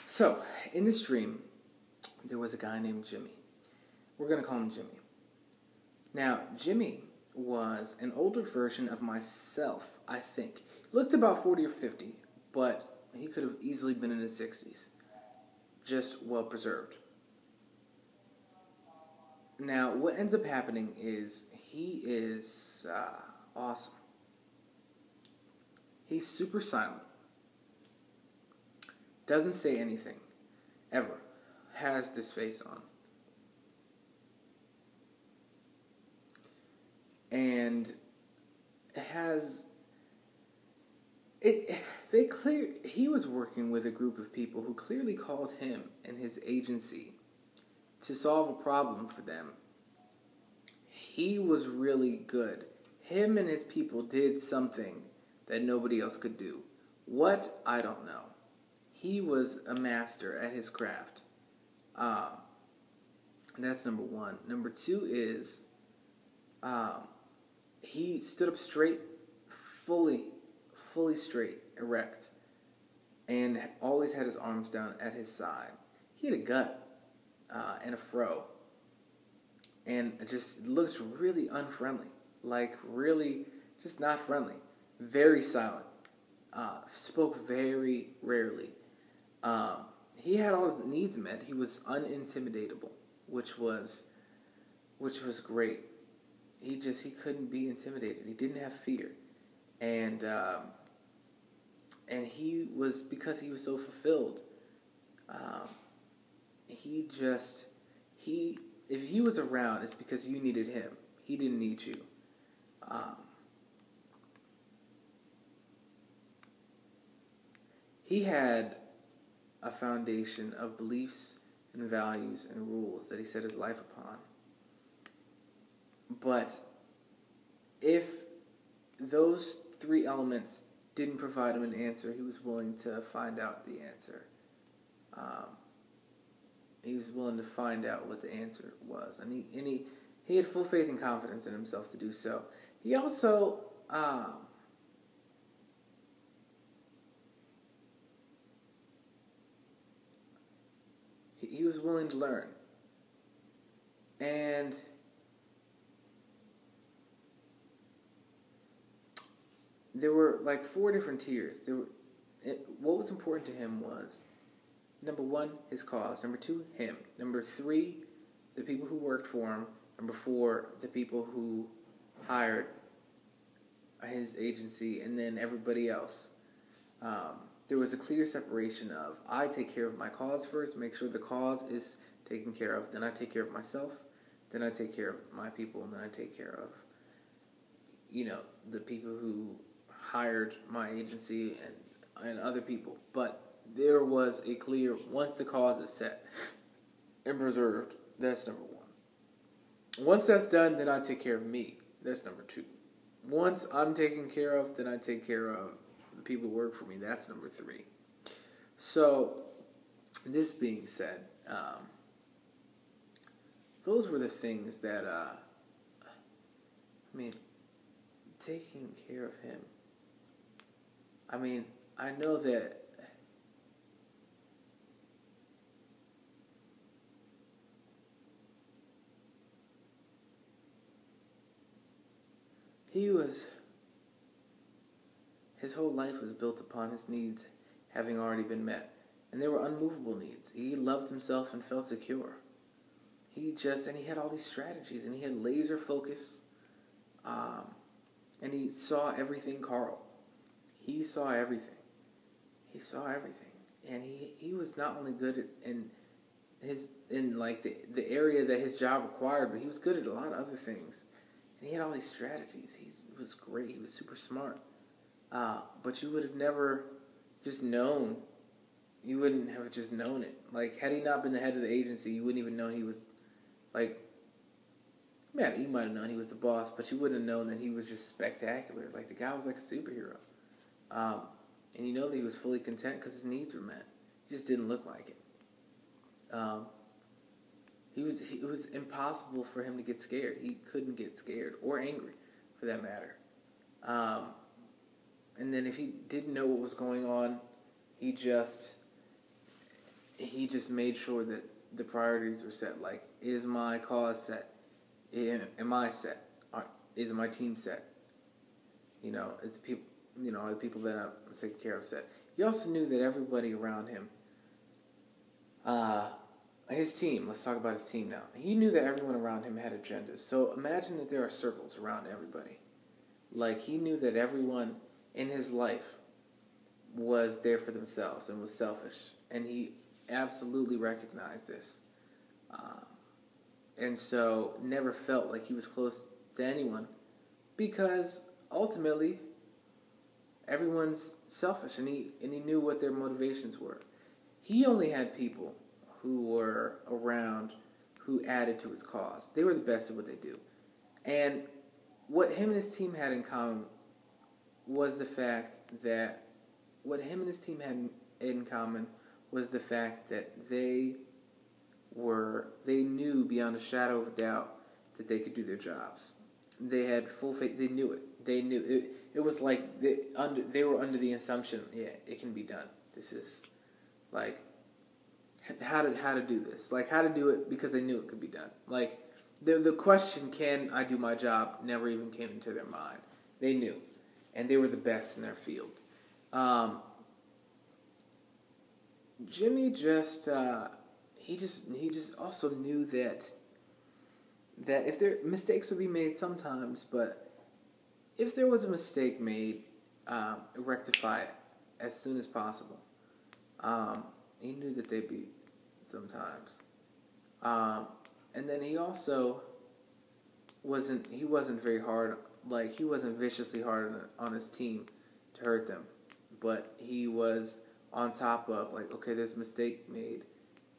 So, in this dream, there was a guy named Jimmy. We're going to call him Jimmy. Now, Jimmy was an older version of myself, I think. He looked about 40 or 50, but he could have easily been in his 60s. Just well preserved. Now, what ends up happening is he is awesome. He's super silent. Doesn't say anything. Ever. Has this face on. And he was working with a group of people who clearly called him and his agency to solve a problem for them. He was really good. Him and his people did something that nobody else could do. What? I don't know. He was a master at his craft. That's number one. Number two is he stood up straight, fully straight, erect, and always had his arms down at his side. He had a gut and a fro, and just looked really unfriendly, like really just not friendly. Very silent. Spoke very rarely. He had all his needs met. He was unintimidatable, which was great. He couldn't be intimidated. He didn't have fear, and he was, because he was so fulfilled. If he was around, it's because you needed him. He didn't need you. He had a foundation of beliefs and values and rules that he set his life upon. But if those three elements didn't provide him an answer, he was willing to find out the answer. He was willing to find out what the answer was. And he had full faith and confidence in himself to do so. He also he was willing to learn. And there were like 4 different tiers. What was important to him was, number 1, his cause. Number 2, him. Number 3, the people who worked for him. Number 4, the people who hired his agency, and then everybody else. There was a clear separation of, I take care of my cause first, make sure the cause is taken care of, then I take care of myself, then I take care of my people, and then I take care of, the people who hired my agency and other people. But there was a clear, once the cause is set and preserved, that's number 1. Once that's done, then I take care of me. That's number 2. Once I'm taken care of, then I take care of the people who work for me. That's number 3. So, this being said, those were the things that, taking care of him. I know that his whole life was built upon his needs having already been met. And they were unmovable needs. He loved himself and felt secure. And he had all these strategies, and he had laser focus. And he saw everything, Carl. He saw everything. And he was not only good in the area that his job required, but he was good at a lot of other things. And he had all these strategies. He was great. He was super smart. But you would have never just known. You wouldn't have just known it. Like, had he not been the head of the agency, you wouldn't even know he was, you might have known he was the boss, but you wouldn't have known that he was just spectacular. Like, the guy was like a superhero. And you know that he was fully content because his needs were met. He just didn't look like it. It was impossible for him to get scared. He couldn't get scared or angry, for that matter. And then if he didn't know what was going on, he just he just made sure that the priorities were set. Like, is my cause set? Am I set? Is my team set? It's people. Are the people that I'm taking care of set? He also knew that everybody around him, his team. Let's talk about his team now. He knew that everyone around him had agendas. So imagine that there are circles around everybody. Like, he knew that everyone in his life was there for themselves and was selfish, and he absolutely recognized this, and so never felt like he was close to anyone, because ultimately everyone's selfish, and he knew what their motivations were. He only had people who were around who added to his cause. They were the best at what they do, and what him and his team had in common was the fact that they knew beyond a shadow of a doubt that they could do their jobs. They had full faith. They knew it. They knew it. It was like they were under the assumption, yeah, it can be done. This is like how to do this. Like, how to do it, because they knew it could be done. Like, the question, can I do my job, never even came into their mind. They knew, and they were the best in their field. Jimmy just also knew that if mistakes would be made sometimes, but if there was a mistake made, rectify it as soon as possible. He knew that they'd be sometimes, and then he also wasn't very hard. Like, he wasn't viciously hard on his team to hurt them, but he was on top of, like, okay, there's a mistake made.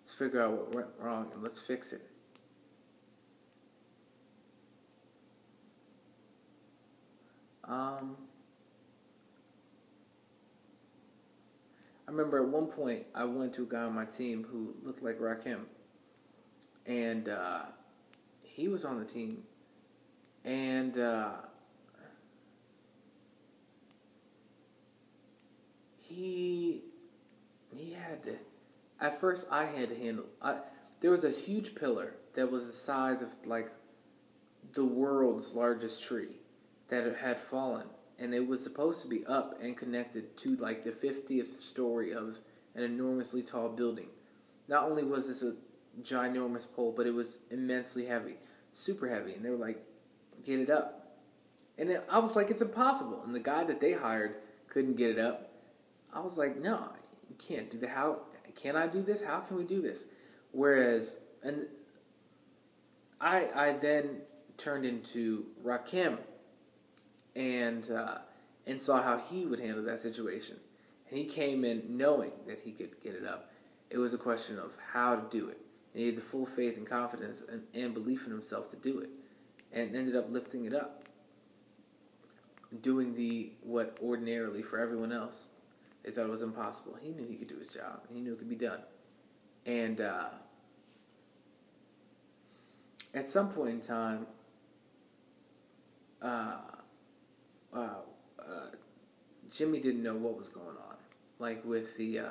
Let's figure out what went wrong and let's fix it. I remember at one point I went to a guy on my team who looked like Rakim, and he was on the team, and he had to. At first, I had to handle. There was a huge pillar that was the size of, like, the world's largest tree that had fallen, and it was supposed to be up and connected to, like, the 50th story of an enormously tall building. Not only was this a ginormous pole, but it was immensely heavy, super heavy, and they were like, get it up. And I was like, it's impossible. And the guy that they hired couldn't get it up. I was like, no, you can't do that. How can I do this? How can we do this? Whereas, and I then turned into Rakim and saw how he would handle that situation. And he came in knowing that he could get it up. It was a question of how to do it. And he had the full faith and confidence and belief in himself to do it, and ended up lifting it up, doing what ordinarily for everyone else they thought it was impossible. He knew he could do his job, and he knew it could be done. And at some point in time, Jimmy didn't know what was going on. Like, with the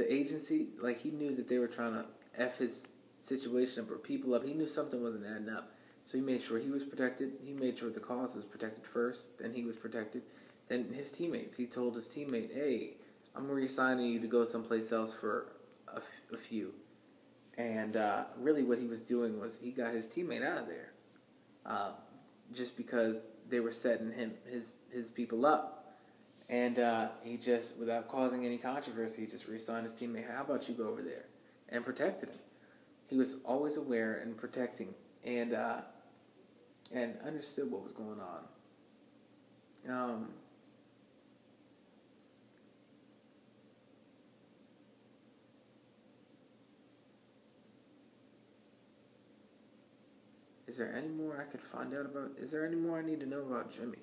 agency, like, he knew that they were trying to F his situation up or people up. He knew something wasn't adding up. So he made sure he was protected. He made sure the cause was protected first. Then he was protected. Then his teammates. He told his teammate, hey, I'm reassigning you to go someplace else for a few. And really what he was doing was he got his teammate out of there. Just because they were setting his people up. And he just, without causing any controversy, he just reassigned his teammate, how about you go over there? And protected him. He was always aware and protecting, and understood what was going on. Is there any more I could find out about? Is there any more I need to know about Jimmy?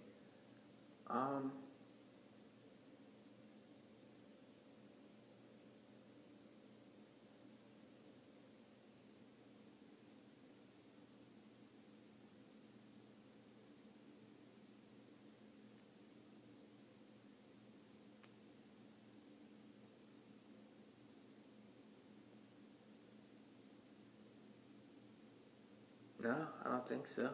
No, I don't think so.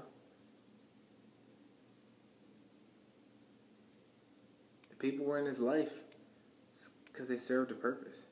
The people were in his life because they served a purpose.